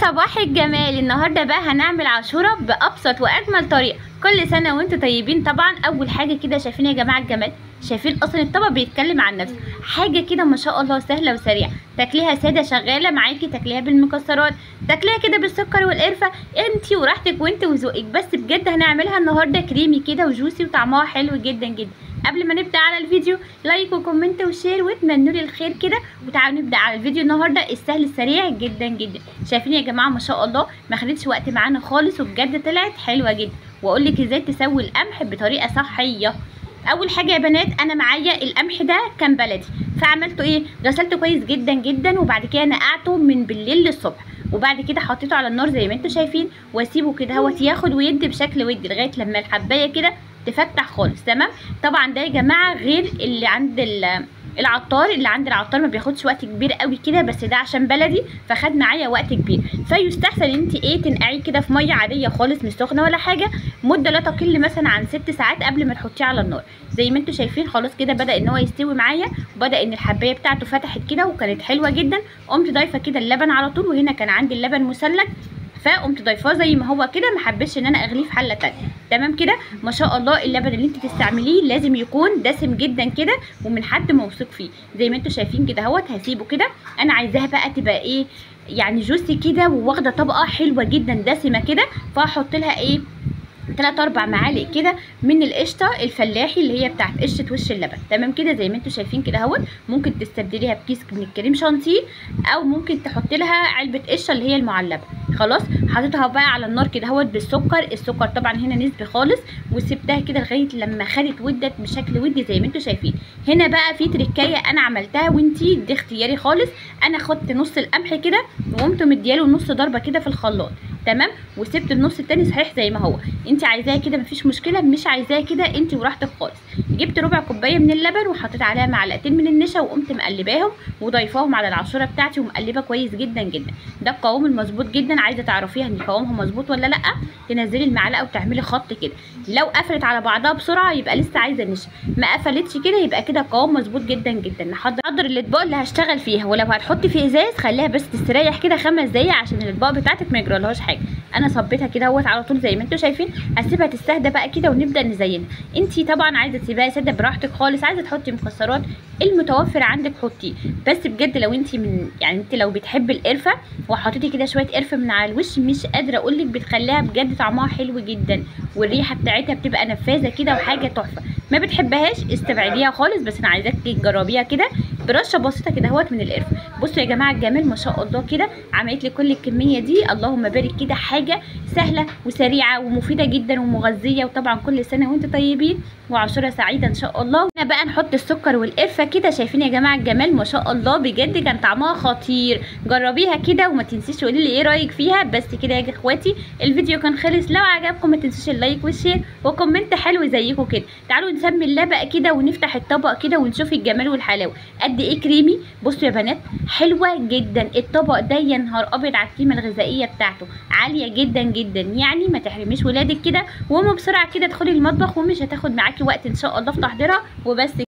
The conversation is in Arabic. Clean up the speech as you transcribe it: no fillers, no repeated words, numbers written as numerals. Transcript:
صباح الجمال. النهارده بقى هنعمل عاشوره بابسط واجمل طريقه. كل سنه وانتم طيبين. طبعا اول حاجه كده شايفين يا جماعه الجمال، شايفين اصلا الطبق بيتكلم عن نفسه. حاجه كده ما شاء الله سهله وسريعه، تاكليها ساده شغاله معاكي، تاكليها بالمكسرات، تاكليها كده بالسكر والقرفه، انتي وراحتك وانت وذوقك. بس بجد هنعملها النهارده كريمي كده وجوسي وطعمها حلو جدا جدا. قبل ما نبدا على الفيديو لايك وكومنت وشير وتمنوا لي الخير كده، وتعالوا نبدا على الفيديو النهارده السهل السريع جدا جدا. شايفين يا جماعه ما شاء الله ما خدتش وقت معانا خالص، وبجد طلعت حلوه جدا. واقول لك ازاي تسوي القمح بطريقه صحيه. اول حاجه يا بنات انا معايا القمح ده كان بلدي، فعملته ايه، غسلته كويس جدا جدا، وبعد كده نقعته من بالليل للصبح، وبعد كده حطيته على النار زي ما انتم شايفين، واسيبه كده اهوت ياخد ويدي بشكل ودي لغايه لما الحبايه كده تفتح خالص. تمام. طبعا ده يا جماعه غير اللي عند العطار. اللي عند العطار ما بياخدش وقت كبير قوي كده، بس ده عشان بلدي فخد معايا وقت كبير. فيستحسن ان انت ايه تنقعيه كده في ميه عاديه خالص مش سخنه ولا حاجه، مده لا تقل مثلا عن 6 ساعات قبل ما تحطيه على النار. زي ما انتم شايفين خلاص كده بدا ان هو يستوي معايا، وبدا ان الحبايه بتاعته فتحت كده وكانت حلوه جدا. قمت ضايفه كده اللبن على طول، وهنا كان عندي اللبن مثلج فقمت ضايفاه زي ما هو كده، ما حبيتش ان انا اغليه في حله تانيه. تمام كده. ما شاء الله اللبن اللي انت تستعمليه لازم يكون دسم جدا كده ومن حد موثوق فيه. زي ما انتم شايفين كده اهوت هسيبه كده. انا عايزاها بقى تبقى ايه يعني جوسي كده وواخده طبقه حلوه جدا دسمه كده، فهحط لها ايه 3-4 معالق كده من القشطه الفلاحي اللي هي بتاعت قشطه وش اللبن. تمام كده. زي ما انتم شايفين كده اهوت ممكن تستبدليها بكيس من الكريم شانتيه، او ممكن تحط لها علبه قشطه اللي هي المعلبه. خلاص حطيتها بقى على النار كده اهوت بالسكر. السكر طبعا هنا نسبي خالص، وسبتها كده لغايه لما خدت ودت بشكل ودي زي ما انتم شايفين. هنا بقى في تريكايه انا عملتها وانتي دي اختياري خالص. انا خدت نص القمح كده وقمت مدياله نص ضربه كده في الخلاط. تمام. وسبت النص التاني صحيح زي ما هو. انت عايزاه كده مفيش مشكله، مش عايزاه كده انت وراحتك خالص. جبت ربع كوبايه من اللبن وحطيت عليها معلقتين من النشا، وقمت مقلباهم وضايفاهم على العصيره بتاعتي ومقلبه كويس جدا جدا. ده القوام المظبوط جدا. عايزه تعرفيها ان قوامها مظبوط ولا لا، تنزلي المعلقه وتعملي خط كده. لو قفلت على بعضها بسرعه يبقى لسه عايزه نشا، ما قفلتش كده يبقى كده القوام مظبوط جدا جدا. نحضر الاطباق اللي هشتغل فيها، ولو هتحطي في ازاز خليها بس تستريح كده 5 دقايق عشان الاطباق بتاعتك ما يجرالهاش حاجه. انا صبيتها كده اهوت على طول زي ما انتم شايفين. هسيبها تستهدى بقى كده ونبدا نزينها. انت طبعا عايزه تسيبها ساده براحتك خالص، عايزه تحطي مكسرات المتوفر عندك حطيه. بس بجد لو انت من يعني انت لو بتحبي القرفه وحطيتي كده شويه قرفه من على الوش، مش قادره اقول لك بتخليها بجد طعمها حلو جدا، والريحه بتاعتها بتبقى نفاذه كده وحاجه تحفه. ما بتحبهاش استبعديها خالص، بس انا عايزاكي تجربيها كده برشه بسيطه كده اهوت من القرفه. بصوا يا جماعه الجمال ما شاء الله كده عملت لي كل الكميه دي. اللهم بارك كده. حاجه سهله وسريعه ومفيده جدا ومغذيه. وطبعا كل سنه وانتم طيبين وعاشوره سعيده ان شاء الله. هنا بقى نحط السكر والقرفه كده. شايفين يا جماعه الجمال ما شاء الله بجد كان طعمها خطير. جربيها كده وما تنسيش تقولي لي ايه رايك فيها. بس كده يا اخواتي الفيديو كان خلص. لو عجبكم ما تنسوش اللايك والشير وكومنت حلو زيكم كده. تعالوا نسمي الله بقى كده ونفتح الطبق كده ونشوف الجمال والحلاوه قد ايه كريمي. بصوا يا بنات حلوه جدا. الطبق ده يا نهار ابيض على القيمه الغذائيه بتاعته عاليه جدا جدا. يعني ما تحرميش ولادك كده، وهم بسرعه كده ادخلي المطبخ ومش هتاخد معاكي وقت ان شاء الله في تحضيرها وبس.